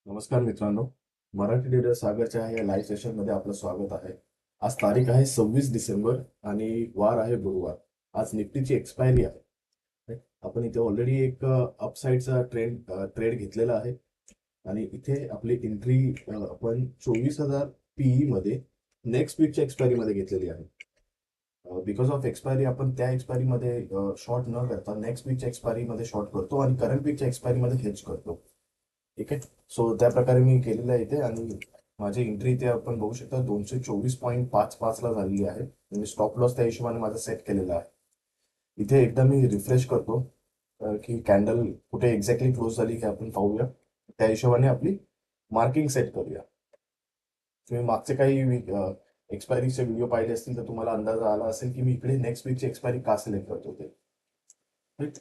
नमस्कार मित्रांनो, मराठी ट्रेडर सागरच्या या लाईव्ह सेशन मध्ये आपलं स्वागत आहे. आज तारीख आहे 26 डिसेंबर आणि वार आहे गुरुवार. आज निफ्टीची एक्सपायरी आहे. आपण इथे ऑलरेडी एक अपसाईडचा ट्रेड घेतलेला आहे आणि इथे आपली एंट्री आपण 24,000 पीई मध्ये नेक्स्ट वीकच्या एक्सपायरी मध्ये घेतलेली आहे. बिकॉज ऑफ एक्सपायरी आपण त्या एक्सपायरी मध्ये शॉर्ट न करता नेक्स्ट वीकच्या एक्सपायरी मध्ये शॉर्ट करतो आणि करंट वीकच्या एक्सपायरी मध्ये हेज करतो. ठीक आहे. सो त्या प्रकारे मी केलेलं आहे इथे आणि माझी एंट्री इथे आपण बघू शकता 224.55 ला झालेली आहे. मी स्टॉप लॉस त्या हिशोबाने माझा सेट केलेला आहे. इथे एकदा मी रिफ्रेश करतो की कॅन्डल कुठे एक्झॅक्टली क्लोज झाली हे आपण पाहूया. त्या हिशोबाने आपली मार्किंग सेट करूया. तुम्ही मागचे काही एक्सपायरीचे व्हिडिओ पाहिले असतील तर तुम्हाला अंदाज आला असेल की मी इकडे नेक्स्ट वीकची एक्सपायरी का सिलेक्ट करतो ते. राईट.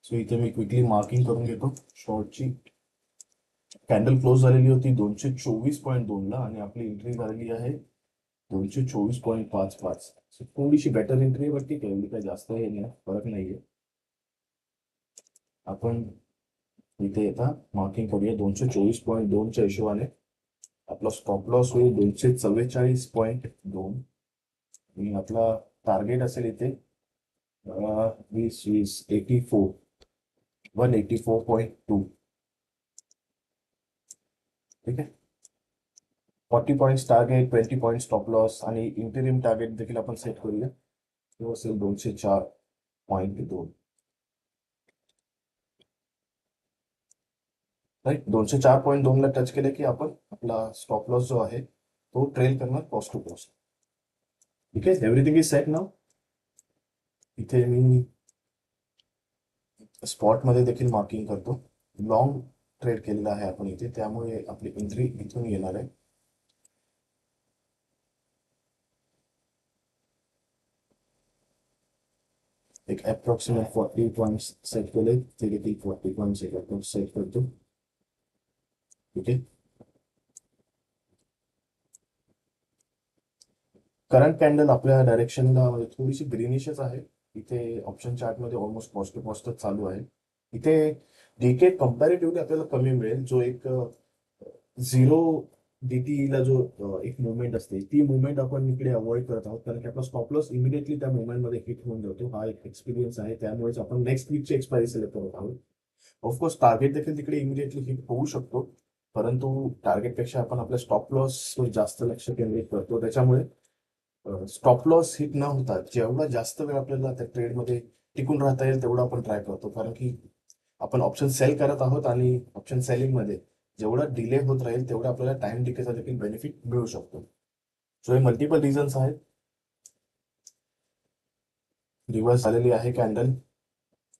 सो इथे मी क्विकली मार्किंग करून घेतो. शॉर्टची कॅन्डल क्लोज झालेली होती 224.2 ला आणि आपली एंट्री झालेली आहे 224.55. थोडीशी बेटर एंट्री आहे, बट ठीक आहे, एवढी काही जास्त हे नाही, फरक नाहीये. आपण इथे येता मार्किंग करूया 224.2च्या हिशोबाने. आपला स्टॉप लॉस होईल 244.2 आणि आपला टार्गेट असेल इथे 184.2. ठीक आहे. 40 points target, 20 point stop loss आणि इंटरिम टार्गेट देखील आपण सेट करूया. तो असेल 204.2. राईट. 204.2 ला टच केले की आपण आपला स्टॉप लॉस जो आहे तो ट्रेल करणार कॉस्ट टू कॉस्ट. ठीक आहे. Everything is set now. इथे मी स्पॉट मध्ये देखील मार्किंग करतो. लॉंग ट्रेड केलेला आहे आपण इथे, त्यामुळे आपली एंट्री इथून येणार आहे. एक अप्रॉक्सिमेट 40 पॉईंट सेट केले, ते देखील 40 पॉईंट सेट करतो. ठीक आहे. करंट कॅन्डल आपल्या डायरेक्शनला म्हणजे थोडीशी ग्रीनिशच आहे. इथे ऑप्शन चार्ट मध्ये ऑलमोस्ट पॉझिटिव्ह पॉझिटिव्ह चालू आहे. इथे डीके कम्पॅरेटिव्हली आपल्याला कमी मिळेल. जो एक झिरो डीटीला जो एक मुवमेंट असते ती मुवमेंट आपण इकडे अवॉइड करत आहोत, कारण की आपला स्टॉप लॉस इमिडिएटली त्या मुवमेंटमध्ये हिट होऊन जातो. हा एक एक्सपिरियन्स आहे, त्यामुळेच आपण नेक्स्ट वीकची एक्सपायरी सिलेक्ट करत आहोत. ऑफकोर्स टार्गेट देखील तिकडे इमिडिएटली हिट होऊ शकतो, परंतु टार्गेटपेक्षा आपण आपल्या स्टॉप लॉसवर जास्त लक्ष केंद्रित करतो. त्याच्यामुळे स्टॉप लॉस हिट न होता जेवढा जास्त वेळ आपल्याला त्या ट्रेडमध्ये टिकून राहता येईल तेवढा आपण ट्राय करतो, कारण की आपण ऑप्शन सेल करत आहोत आणि ऑप्शन सेलिंग मध्ये जेवढा डिले होत राहील तेवढा आपल्याला टाइम डिकेचा देखील बेनिफिट मिळू शकतो. सो हे मल्टिपल रिझन्स आहेत. रिव्हर्स झालेली आहे कॅन्डल.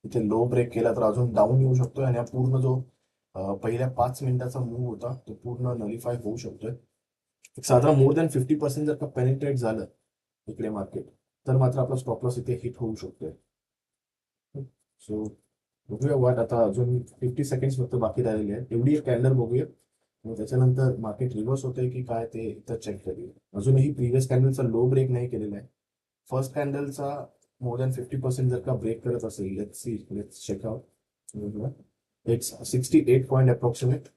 इथे लो ब्रेक केला तर अजून डाऊन येऊ शकतोय आणि हा पूर्ण जो पहिल्या 5 मिनिटाचा मूव्ह होता तो पूर्ण नलिफाय होऊ शकतोय. एक साधारण मोर दॅन 50% जर का पेनिट्रेट झालं इकडे मार्केट, तर मात्र आपला स्टॉप लॉस इथे हिट होऊ शकतोय. सो बघूया वाट. आता अजून 50 सेकंड फक्त बाकी राहिलेले आहेत. एवढी एक कॅन्डल बघूया मग त्याच्यानंतर मार्केट रिव्हर्स होतंय की काय ते इथं चेक करूया. अजूनही प्रिव्हियस कॅन्डलचा लो ब्रेक नाही केलेला आहे. फर्स्ट कॅन्डलचा मोर दॅन 50% जर का ब्रेक करत असेल, let's check out. It's 68 point approximate.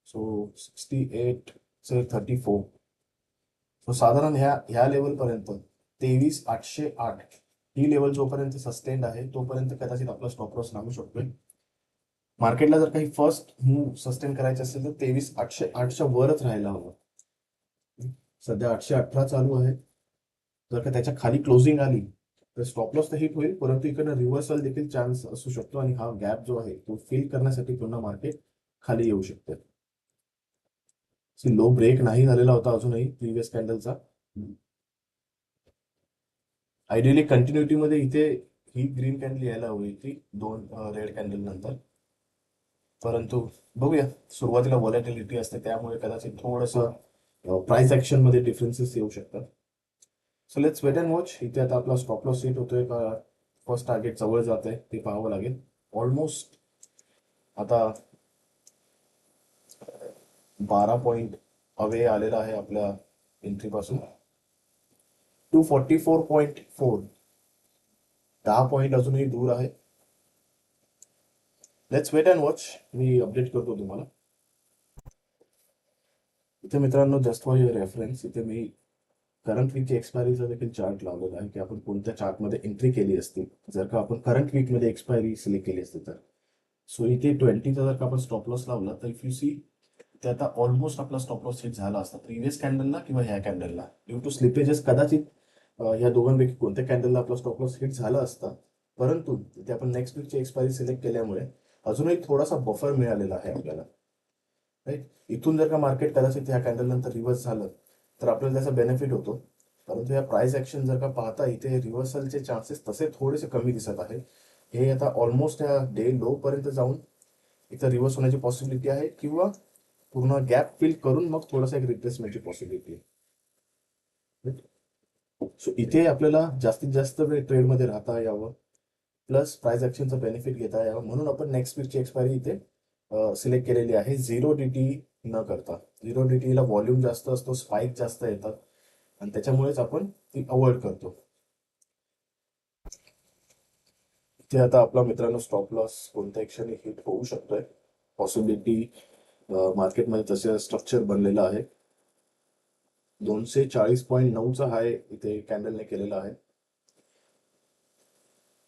So 68 से 34. सो साधारण ह्या लेवल पर्यंत 23,808 ही लेवल जोपर्यंत सस्टेंड आहे तोपर्यंत कदाचित आपला स्टॉप लॉस लागू शकतोय. मार्केटला जर काही फर्स्ट मूव्ह सस्टेन करायचे असेल तर 23,808च्या वरच राहायला हवं. सध्या 818 चालू आहे. जर का त्याच्या खाली क्लोजिंग आली तर स्टॉप लॉस तर हिट होईल, परंतु इकडे रिव्हर्सल देखील चान्स असू शकतो आणि हा गॅप जो आहे तो फिल करण्यासाठी पुन्हा मार्केट खाली येऊ शकते. लो ब्रेक नाही झालेला होता अजूनही प्रिव्हियस कॅन्डलचा. आयडियली कंटिन्युटी मध्ये इथे ही ग्रीन कॅन्डल यायला हवी होती 2 रेड कॅन्डल नंतर, परंतु बघूया. सुरुवातीला व्हॉलॅटिलिटी असते त्यामुळे कदाचित थोडंसं प्राइस ऍक्शन मध्ये डिफरन्सेस येऊ शकतात. So let's wait and watch. इथे आता आपला स्टॉप लॉस सेट होतोय का फर्स्ट टार्गेट जवळ जात आहे ते पाहावं लागेल. ऑलमोस्ट आता 12 पॉईंट अवे आलेला आहे आपल्या एंट्री पासून. 244.4. 10 पॉईंट अजूनही दूर आहे. Let's wait and watch. मी अपडेट करतो तुम्हाला. इथे मित्रांनो, जस्ट फॉर युअर रेफरन्स, इथे मी करंट वीकची एक्सपायरीचा देखील चार्ट लावलेला आहे की आपण कोणत्या चार्टमध्ये एंट्री केली असती जर का आपण करंट वीकमध्ये एक्सपायरी सिलेक्ट केली असती तर. सो इथे 20चा जर का आपण स्टॉप लॉस लावला तर इफ यू सी, ते आता ऑलमोस्ट आपला स्टॉप लॉस हिट झाला असता प्रिव्हियस कॅन्डलला किंवा ह्या कॅन्डलला. ड्यू टू स्लिपेजेस कदाचित या दोघांपैकी कोणत्या कॅन्डलला आपला स्टॉप लॉस हिट झाला असता, परंतु इथे आपण नेक्स्ट वीकची एक्सपायरी सिलेक्ट केल्यामुळे अजूनही थोडासा बफर मिळालेला आहे आपल्याला. राईट, इथून जर का मार्केट कदाचित ह्या कॅन्डल नंतर रिव्हर्स झालं तर आपल्याला त्याचा बेनिफिट होतो. परंतु या प्राइस ऍक्शन जर का पाहता इथे रिव्हर्सलचे चान्सेस तसे थोडेसे कमी दिसत आहे. हे आता ऑलमोस्ट या डे लो पर्यंत जाऊन इथं रिव्हर्स होण्याची पॉसिबिलिटी आहे किंवा पूर्ण गॅप फिल करून मग थोडासा एक रिप्लेसमेंटची पॉसिबिलिटी आहे. सो इथे आपल्याला जास्तीत जास्त वेळ ट्रेडमध्ये राहता यावं, प्लस प्राइस ऍक्शनचं बेनिफिट घेता यावं, म्हणून आपण नेक्स्ट वीकची एक्सपायरी इथे सिलेक्ट केलेली आहे झिरो डीटी न करता. झिरो डीटीला व्हॉल्यूम जास्त असतो, स्पाइक जास्त येतात आणि त्याच्यामुळेच आपण ती अवॉइड करतो. इथे आता आपला मित्रांनो स्टॉप लॉस कोणत्या क्षणी हिट होऊ शकतोय, पॉसिबिलिटी मार्केटमध्ये तसे स्ट्रक्चर बनलेलं आहे. 240.9चा हाय इथे कॅन्डलने केलेला आहे.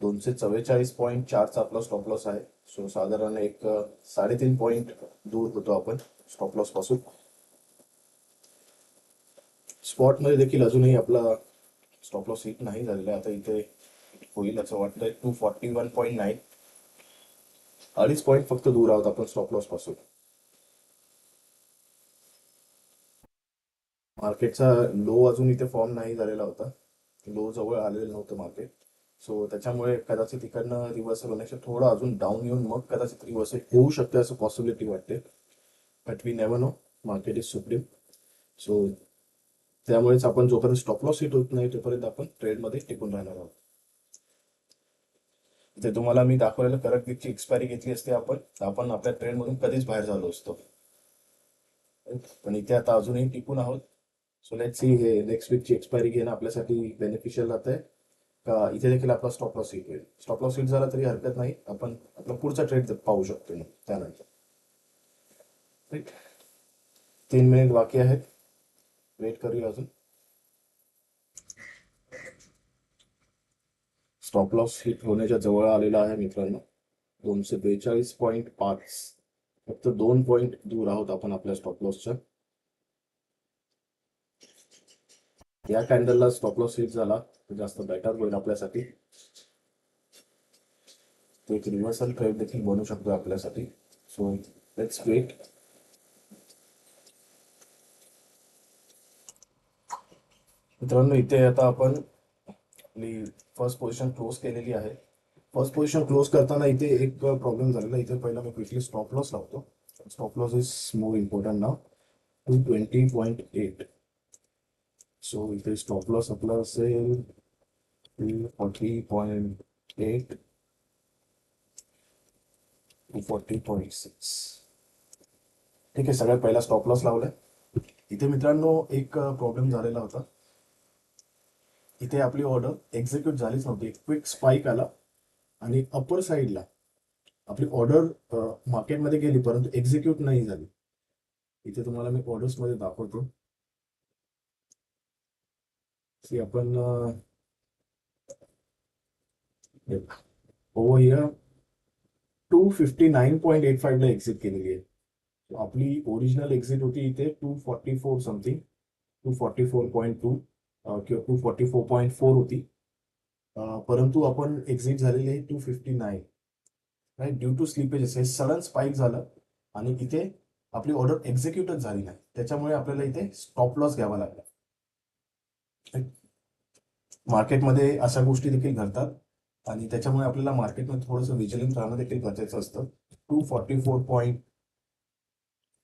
244.4चा आपला स्टॉप लॉस आहे. सो साधारण एक 3.5 पॉईंट दूर होतो आपण स्टॉप लॉस पासून. स्पॉट मध्ये देखील अजूनही आपला स्टॉप लॉस हिट नाही झालेला आहे. आता इथे होईल असं वाटतंय. 241.9, 2.5 पॉईंट फक्त दूर आहोत आपण स्टॉप लॉस पासून. मार्केटचा लो अजून इथे फॉर्म नाही झालेला होता, लो जवळ आलेलं नव्हतं मार्केट. सो त्याच्यामुळे कदाचित इकडनं रिव्हर्सल होण्याच्या थोडं अजून डाऊन येऊन मग कदाचित रिव्हर्सल होऊ शकते असं पॉसिबिलिटी वाटते. But we never know, market is supreme. So त्यामुळेच आपण जोपर्यंत स्टॉप लॉस हिट होत नाही तोपर्यंत आपण ट्रेडमध्ये टिकून राहणार आहोत. ते तुम्हाला मी दाखवलेलं करंट वीकची एक्सपायरी घेतली असते आपण, तर आपण आपल्या ट्रेडमधून कधीच बाहेर झालो असतो. पण इथे आता अजूनही टिकून आहोत. सो लेट्स सी, हे नेक्स्ट वीकची एक्सपायरी घेणं आपल्यासाठी बेनिफिशियल राहत आहे का इथे देखील आपला स्टॉप लॉस हिट होईल. स्टॉप लॉस हिट झाला तरी हरकत नाही, आपण आपला पुढचा ट्रेड पाहू शकतो मग त्यानंतर. राईट, 3 मिनिट बाकी आहेत, वेट करूया अजून. स्टॉप लॉस हिट होण्याच्या जवळ आलेला आहे मित्रांनो. 242.5, फक्त 2 पॉईंट दूर आहोत आपण आपल्या स्टॉप लॉसच्या. या कॅन्डलला स्टॉप लॉस हिट झाला तर जास्त बेटर होईल आपल्यासाठी. तो एक रिव्हर्सल ट्रेड देखील बनू शकतो आपल्यासाठी. So let's wait. मित्रांनो, इथे आता आपण आपली फर्स्ट पोझिशन क्लोज केलेली आहे. फर्स्ट पोझिशन क्लोज करताना इथे एक प्रॉब्लेम झालेला. इथे पहिला मी क्विकली स्टॉप लॉस लावतो. Stop loss is more important now. 220.8. So इथे स्टॉप लॉस आपला असेल 240.8, 240.6. ठीक आहे, सगळ्यात पहिला स्टॉप लॉस लावलाय. इथे मित्रांनो एक प्रॉब्लेम झालेला होता. इथे आपली ऑर्डर एक्झिक्यूट झालीच नव्हती. एक क्विक स्पाइक आला आणि अपर साईडला आपली ऑर्डर मार्केटमध्ये गेली परंतु एक्झिक्यूट नाही झाली. इथे तुम्हाला मी ऑर्डर्स मध्ये दाखवतो की आपण ओव्हर हिअर 259.85 ला एक्झिट केलेली आहे. आपली ओरिजिनल एक्झिट होती इथे 244 समथिंग, 244.2 किंवा 244.4 होती. परंतु आपण एक्झिट झालेली आहे 259. राईट, ड्यू टू स्लिपेजेस हे सडन स्पाइक झालं आणि इथे आपली ऑर्डर एक्झिक्यूटच झाली नाही. त्याच्यामुळे आपल्याला इथे स्टॉप लॉस घ्यावा लागला. मार्केटमध्ये अशा गोष्टी देखील घडतात आणि त्याच्यामुळे आपल्याला मार्केटमध्ये थोडंसं विजिलंट राहणं देखील गरजेचं असतं. 244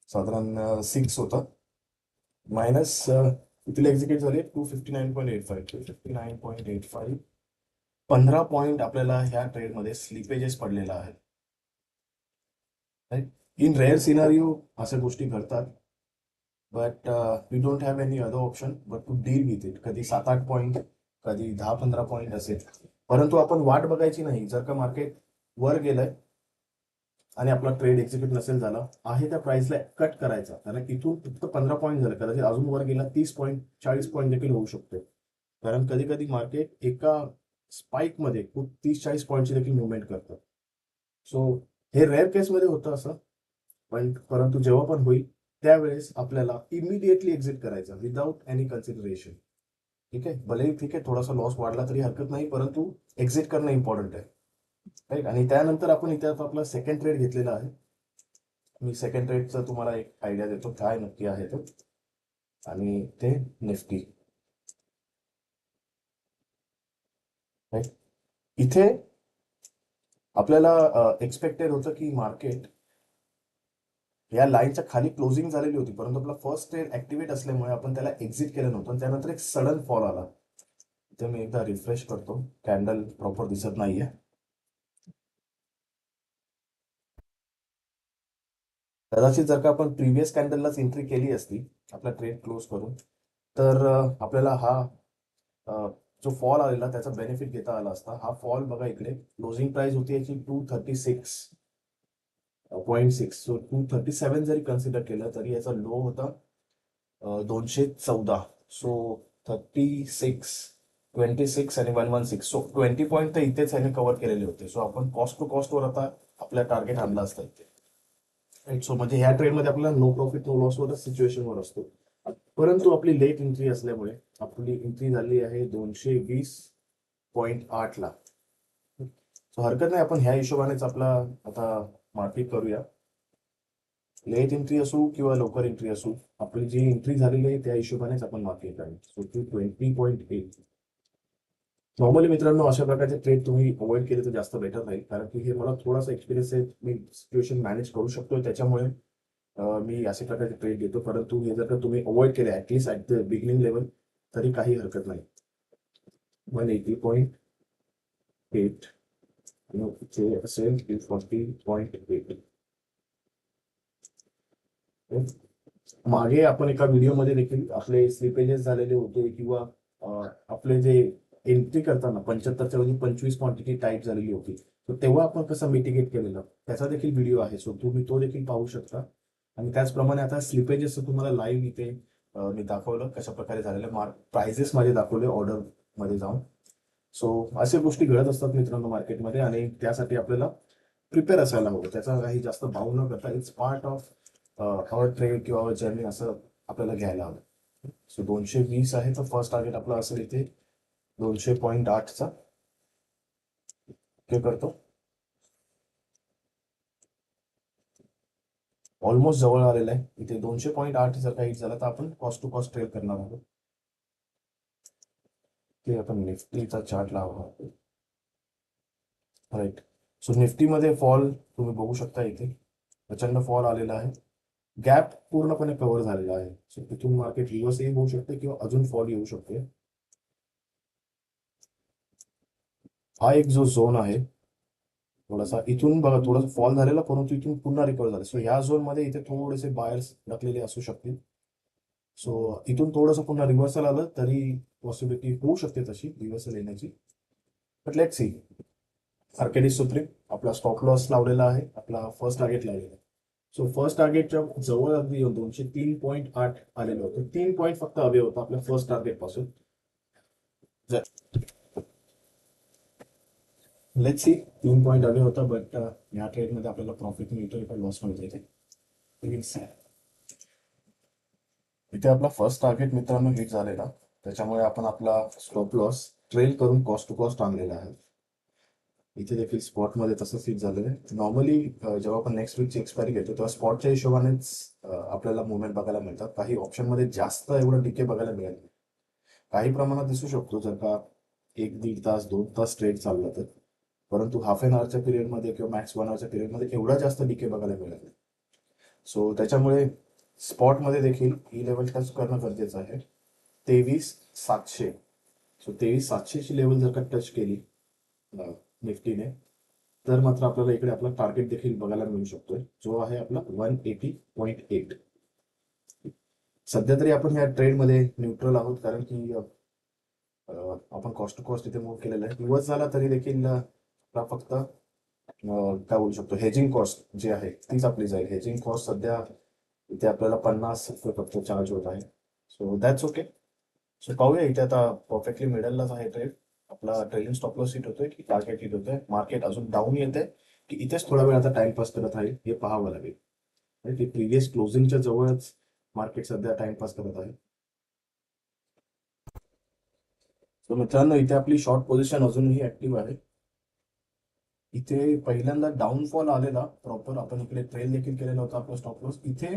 साधारण 6 होतं मायनस इथले एक्झिक्यूट झाले 259.85. 259.85, 15 पॉईंट आपल्याला ह्या ट्रेडमध्ये स्लिपेजेस पडलेला आहे. राईट, इन रेअर सिनारिओ अशा गोष्टी घडतात. But we don't have any other option but to deal with it. कधी 7-8 पॉईंट, कधी 10-15 पॉईंट असेल, परंतु आपण वाट बघायची नाही. जर का मार्केट वर गेलंय आणि आपला ट्रेड एक्झिक्यूट नसेल झाला आहे त्या प्राइसला कट करायचा, कारण इथून फक्त 15 पॉईंट झालं, कदाचित अजून वर गेला 30 पॉईंट 40 पॉईंट देखील होऊ शकतो. कारण कधी कधी मार्केट एका स्पाइक मध्ये खूप 30-40 पॉईंटची देखील मुवमेंट करतं. सो हे रेअर केसमध्ये होतं असं, पण परंतु जेव्हा पण होईल त्यावेळेस आपल्याला इमिडिएटली एक्झिट करायचं विदाउट एनी कन्सिडरेशन. ठीक आहे, भलेही ठीक आहे थोडासा लॉस वाढला तरी हरकत नाही, परंतु एक्झिट करणं इम्पॉर्टंट आहे. राईट. आणि त्यानंतर आपण इथे आता आपला सेकंड ट्रेड घेतलेला आहे. मी सेकंड ट्रेडचा तुम्हाला एक आयडिया देतो काय नक्की आहे तो, आणि ते निफ्टी. राईट. इथे आपल्याला एक्सपेक्टेड होतं की मार्केट या लाईनच्या खाली क्लोजिंग झालेली होती, परंतु आपला फर्स्ट ट्रेड ऍक्टिव्हेट असल्यामुळे आपण त्याला एक्झिट केलं नव्हतं आणि त्यानंतर एक सडन फॉल आला. इथे मी एकदा रिफ्रेश करतो, कॅन्डल प्रॉपर दिसत नाहीये. कदाचित जर का आपण प्रिव्हियस कॅन्डललाच एंट्री केली असती आपला ट्रेड क्लोज करून, तर आपल्याला हा जो फॉल आलेला त्याचा बेनिफिट घेता आला असता. हा फॉल बघा इकडे, क्लोजिंग प्राइस होती याची 236.6. सो 237 जरी कन्सिडर केलं तरी याचा लो होता 214. सो 26 आणि 116. सो 20 पॉईंट तर इथेच याने कव्हर केलेले होते. सो आपण कॉस्ट टू कॉस्ट वर आता आपल्या टार्गेट आणला असता इथे. राईट. सो म्हणजे ह्या ट्रेडमध्ये आपल्याला नो प्रॉफिट नो लॉस वर सिच्युएशनवर असतो. परंतु आपली लेट एंट्री असल्यामुळे आपली एंट्री झाली आहे 220.8 ला. सो हरकत नाही, आपण ह्या हिशोबानेच आपला आता मार्केट करूया. लेट एंट्री असू किंवा लवकर एंट्री असू, आपली जी एंट्री झालेली आहे त्या हिशोबानेच आपण मार्केट करूया. सो 220.8. नॉर्मली मित्रांनो अशा प्रकारचे ट्रेड तुम्ही अवॉइड केले तर जास्त बेटर राहील, कारण की हे मला थोडासा एक्सपिरियन्स आहे, मी सिच्युएशन मॅनेज करू शकतो त्याच्यामुळे मी अशा प्रकारचे ट्रेड घेतो. परंतु हे जर का तुम्ही अवॉइड केले at least at the beginning level तरी काही हरकत नाही. 180.8 इथे असेल 240.8. मागे आपण एका व्हिडिओमध्ये देखील आपले स्लिपेजेस झालेले होते किंवा आपले जे एंट्री करताना 75च्या ऐवजी 25 क्वांटिटी टाईप झालेली होती, तर तेव्हा आपण कसं मिटिगेट केलेलं त्याचा देखील व्हिडिओ आहे. सो तुम्ही तो देखील पाहू शकता. आणि त्याचप्रमाणे आता स्लिपेजेस तुम्हाला लाईव्ह इथे मी दाखवलं कशा प्रकारे झालेलं, प्राइजेस माझे दाखवले ऑर्डर मध्ये जाऊन. सो अशा गोष्टी घडत असतात मित्रांनो मार्केटमध्ये, आणि त्यासाठी आपल्याला प्रिपेअर असायला हवं. त्याचा काही जास्त भाव न करता it's part of our trade किंवा आवर जर्नी असं आपल्याला घ्यायला हवं. सो 220 आहे तर फर्स्ट टार्गेट आपला असेल इथे 200.8चा. ओके करतो. ऑलमोस्ट जवळ आलेला आहे इथे. 200.8 जर काही झाला तर आपण कॉस्ट टू कॉस्ट ट्रेड करणार आहोत. ते आपण निफ्टीचा चार्ट लावा. राईट. सो निफ्टीमध्ये फॉल तुम्ही बघू शकता इथे, प्रचंड फॉल आलेला आहे. गॅप पूर्णपणे कव्हर झालेला आहे. सो तिथून मार्केट रिव्हर्सही होऊ शकते किंवा अजून फॉल येऊ शकते. हा एक जो झोन आहे थोडासा, इथून बघा थोडासा फॉल झालेला परंतु इथून पुन्हा रिकव्हर झाला. सो ह्या झोन मध्ये इथे थोडेसे बायर्स लपलेले असू शकतील. सो इथून थोडंसं पुन्हा रिव्हर्सल आलं तरी पॉसिबिलिटी होऊ शकते तशी रिव्हर्सल येण्याची. But let see. आर्केडिस सुप्रीम आपला स्टॉप लॉस लावलेला आहे, आपला फर्स्ट टार्गेट लावलेला आहे. सो फर्स्ट टार्गेटच्या जवळ अगदी येऊन 203.8 आलेलं होतं. 3 पॉईंट फक्त अवे होता आपल्या फर्स्ट टार्गेट पासून. Let's see. 3 पॉईंट अवे होता, बट या ट्रेडमध्ये आपल्याला प्रॉफिट मिळतोय का लॉस मिळतोय इथे. इथे आपला फर्स्ट टार्गेट मित्रांनो हिट झालेला, त्याच्यामुळे आपण आपला स्टॉप लॉस ट्रेल करून कॉस्ट टू कॉस्ट आणलेला आहे. इथे देखील स्पॉटमध्ये तसंच हिट झालेलं आहे. नॉर्मली जेव्हा आपण नेक्स्ट वीकची एक्सपायरी घेतो तेव्हा स्पॉटच्या हिशोबानेच आपल्याला मुवमेंट बघायला मिळतात. काही ऑप्शनमध्ये जास्त एवढं डिके बघायला मिळत नाही. काही प्रमाणात दिसू शकतो जर का 1-1.5 तास 2 तास ट्रेड चालला तर, परंतु हाफ एन आवरच्या पिरियडमध्ये किंवा मॅक्स 1 आवरच्या पिरियडमध्ये एवढा जास्त डिके बघायला मिळत नाही. सो त्याच्यामुळे स्पॉटमध्ये देखील ही लेवल टच करणं गरजेचं आहे. 23,700. सो 23,700ची लेवल जर का टच केली निफ्टीने तर मात्र आपल्याला इकडे आपला टार्गेट देखील बघायला मिळू शकतोय, जो आहे आपला 180.8. सध्या तरी आपण या ट्रेडमध्ये न्यूट्रल आहोत, कारण की आपण कॉस्ट टू कॉस्ट इथे मूव्ह केलेला आहे. दिवस झाला तरी देखील फक्त काय बोलू शकतो, हेजिंग कॉस्ट जी आहे तीच आपली जाईल. हेजिंग कॉस्ट सध्या इथे आपल्याला 50 फक्त चार्ज होत आहे. So that's okay. सो पाहूया इथे आता परफेक्टली मिडललाच आहे ट्रेड. आपला ट्रेलिंग स्टॉप लॉस हिट होतोय की टार्गेट हिट होतोय, मार्केट अजून डाऊन येते की इथेच थोडा वेळ आता टाइमपास करत आहे हे पाहावं लागेल. ते प्रिव्हियस क्लोजिंगच्या जवळच मार्केट सध्या टाइमपास करत आहे. तर मित्रांनो इथे आपली शॉर्ट पोझिशन अजूनही ऍक्टिव्ह आहे. इथे पहिल्यांदा डाऊनफॉल आलेला प्रॉपर, आपण इकडे ट्रेल देखील केलेला होता आपला स्टॉप लॉस. इथे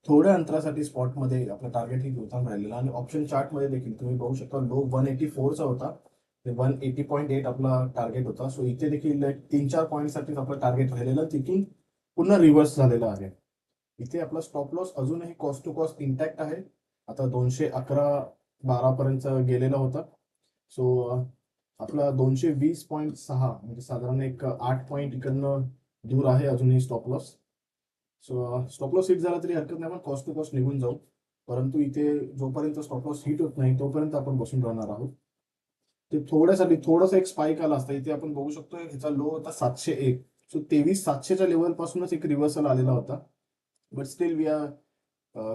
थोड्या अंतरासाठी स्पॉटमध्ये आपला टार्गेट ही होता राहिलेला आणि ऑप्शन चार्टमध्ये देखील तुम्ही बघू शकता लो 184चा होता, ते 180.8 आपला टार्गेट होता. सो इथे देखील 3-4 पॉईंटसाठीच आपलं टार्गेट राहिलेलं, तिथून पुन्हा रिव्हर्स झालेलं आहे. इथे आपला स्टॉप लॉस अजूनही कॉस्ट टू कॉस्ट इंटॅक्ट आहे. आता 211-12 पर्यंत गेलेला होता. सो आपला 220.6 म्हणजे साधारण एक 8 पॉईंट इकडनं दूर आहे अजूनही stop loss. So stop loss hit झाला तरी हरकत नाही, आपण कॉस्ट टू कॉस्ट निघून जाऊ. परंतु इथे जोपर्यंत स्टॉप लॉस हिट होत नाही तोपर्यंत आपण बसून राहणार आहोत. ते थोड्यासाठी थोडासा एक स्पाइक आला असता. इथे आपण बघू शकतो ह्याचा लो होता 701. सो 23,700च्या लेवल पासूनच एक रिव्हर्सल आलेला होता. But still we are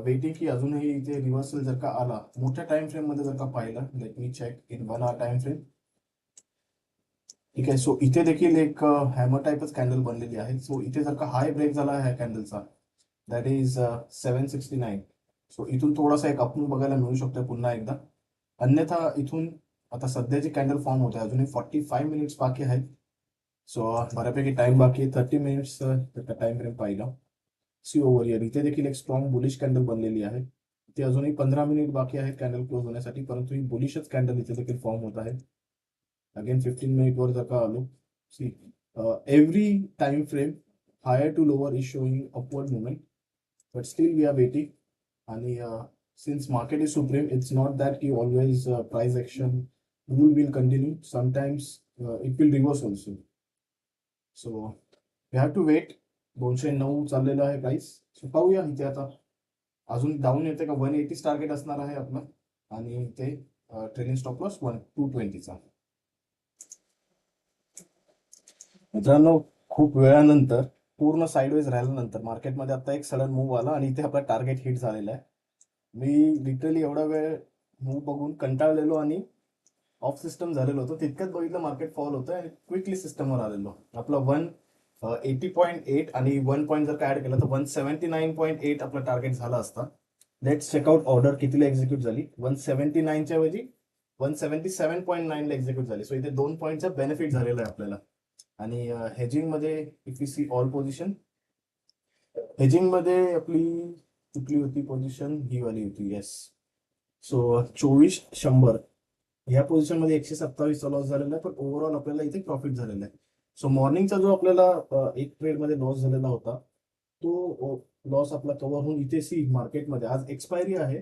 waiting की अजूनही इथे रिव्हर्सल जर का आला मोठ्या टाइम फ्रेम मध्ये जर का पाहिला, let me check in 1 hour time frame. ठीक आहे. सो इथे देखील एक हॅमर टाइपच कॅन्डल बनलेली आहे. सो इथे जर का हाय ब्रेक झाला ह्या कॅन्डलचा, दॅट इज 769. सो इथून थोडासा एक अपमूव बघायला मिळू शकतो पुन्हा एकदा. अन्यथा इथून आता सध्याची कॅन्डल फॉर्म होते, अजूनही 45 मिनिट्स बाकी आहेत. सो बऱ्यापैकी टाइम बाकी आहे, 30 मिनिट्स टाइम फ्रेम पाहिला. सी ओव्हर इयर इथे देखील एक स्ट्रॉंग बुलिश कॅन्डल बनलेली आहे. इथे अजूनही 15 मिनिट बाकी आहेत कॅन्डल क्लोज होण्यासाठी, परंतु ही बुलिशच कॅन्डल इथे देखील फॉर्म होत आहे. अगेन 15 मिनिट वर जर का आलो, see every time frame higher to lower is showing upward movement, but still we are waiting. आणि since market is supreme, it's not that की always price action rule will continue. Sometimes it will reverse also. So we have to wait. 209 चाललेलं आहे price. So पाहूया इथे आता अजून down येते का. 180 टार्गेट असणार आहे आपलं आणि ते ट्रेलिंग स्टॉप लॉस 220चा. मित्रांनो खूप वेळानंतर पूर्ण साईडवेज राहिल्यानंतर मार्केटमध्ये आता एक सडन मूव्ह आला आणि इथे आपला टार्गेट हिट झालेला आहे. मी लिटरली एवढा वेळ मूव्ह बघून कंटाळलेलो आणि ऑफ सिस्टम झालेलो होतो. तितक्यात बघितलं मार्केट फॉल होतं आणि क्विकली सिस्टमवर आलेलो. आपला 180.8 आणि 1 पॉईंट जर का ऍड केलं तर 179.8 आपला टार्गेट झाला असता. लेट्स चेकआउट ऑर्डर कितीला एक्झिक्यूट झाली. 179च्या ऐवजी 177.9 ला एक्झिक्यूट झाली. सो इथे 2 पॉईंटचा बेनिफिट झालेला आहे आपल्याला. आणि हेजिंग मध्ये if you see all position, hedging मध्ये आपली कुठली होती पोझिशन, ही वाली होती. येस. सो 2400 ह्या पोझिशन मध्ये 127चा लॉस झालेला आहे, पण ओव्हरऑल आपल्याला इथे प्रॉफिट झालेला आहे. सो मॉर्निंगचा जो आपल्याला एक ट्रेड मध्ये लॉस झालेला होता, तो लॉस आपला कव्हर होऊन इथे सी मार्केटमध्ये आज एक्सपायरी आहे.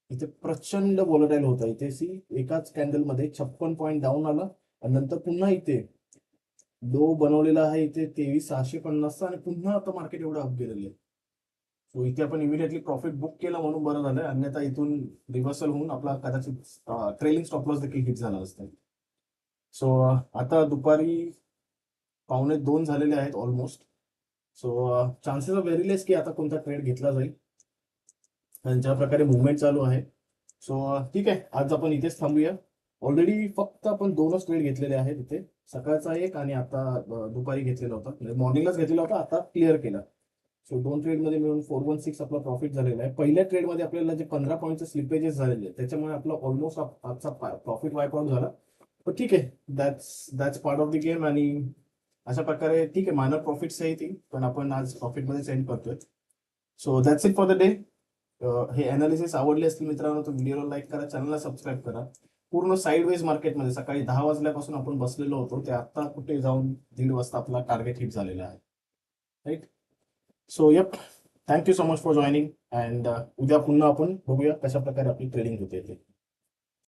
इथे प्रचंड व्हॉलटाईल होता. इथे सी एकाच कॅन्डल मध्ये 56 पॉईंट डाऊन आला आणि नंतर पुन्हा इथे लो बनवलेला आहे इथे 23,650चा आणि पुन्हा आता मार्केट एवढं अप गेलेलं आहे. सो इथे आपण इमिडिएटली प्रॉफिट बुक केला म्हणून बरं झालं, अन्यथा इथून रिव्हर्सल होऊन आपला कदाचित ट्रेलिंग स्टॉप लॉस देखील हिट झाला असता. सो आता दुपारी 1:45 झालेले आहेत almost. So chances of very less की आता कोणता ट्रेड घेतला जाईल आणि ज्या प्रकारे मुवमेंट चालू आहे. सो ठीक आहे, आज आपण इथेच थांबूया. ऑलरेडी फक्त आपण 2च ट्रेड घेतलेले आहेत इथे, सकाळचा एक आणि आता दुपारी घेतलेला होता, म्हणजे मॉर्निंगलाच घेतलेला होता, आता क्लिअर केला. सो 2 ट्रेड मध्ये मिळून 416 आपला प्रॉफिट झालेला आहे. पहिल्या ट्रेड मध्ये आपल्याला जे 15 पॉईंटचे स्लिपेजेस झालेले त्याच्यामुळे आपला ऑलमोस्ट आजचा प्रॉफिट वाईप आउट झाला. पण ठीक आहे, that's part of the game. आणि अशा प्रकारे ठीक आहे, मायनर प्रॉफिट्स आहे ती, पण आपण आज प्रॉफिटमध्ये सेंड करतोय. So that's it for the day. हे अनालिसिस आवडले असतील मित्रांनो तर व्हिडिओला लाईक करा, चॅनलला सबस्क्राईब करा. पूर्ण साईडवेज मार्केटमध्ये सकाळी 10 वाजल्यापासून आपण बसलेलो होतो, ते आता कुठे जाऊन 1:30 वाजता आपला टार्गेट हिट झालेला आहे. Right. So yup, thank you so much for joining. And उद्या पुन्हा आपण बघूया कशा प्रकारे आपली ट्रेडिंग होते ते.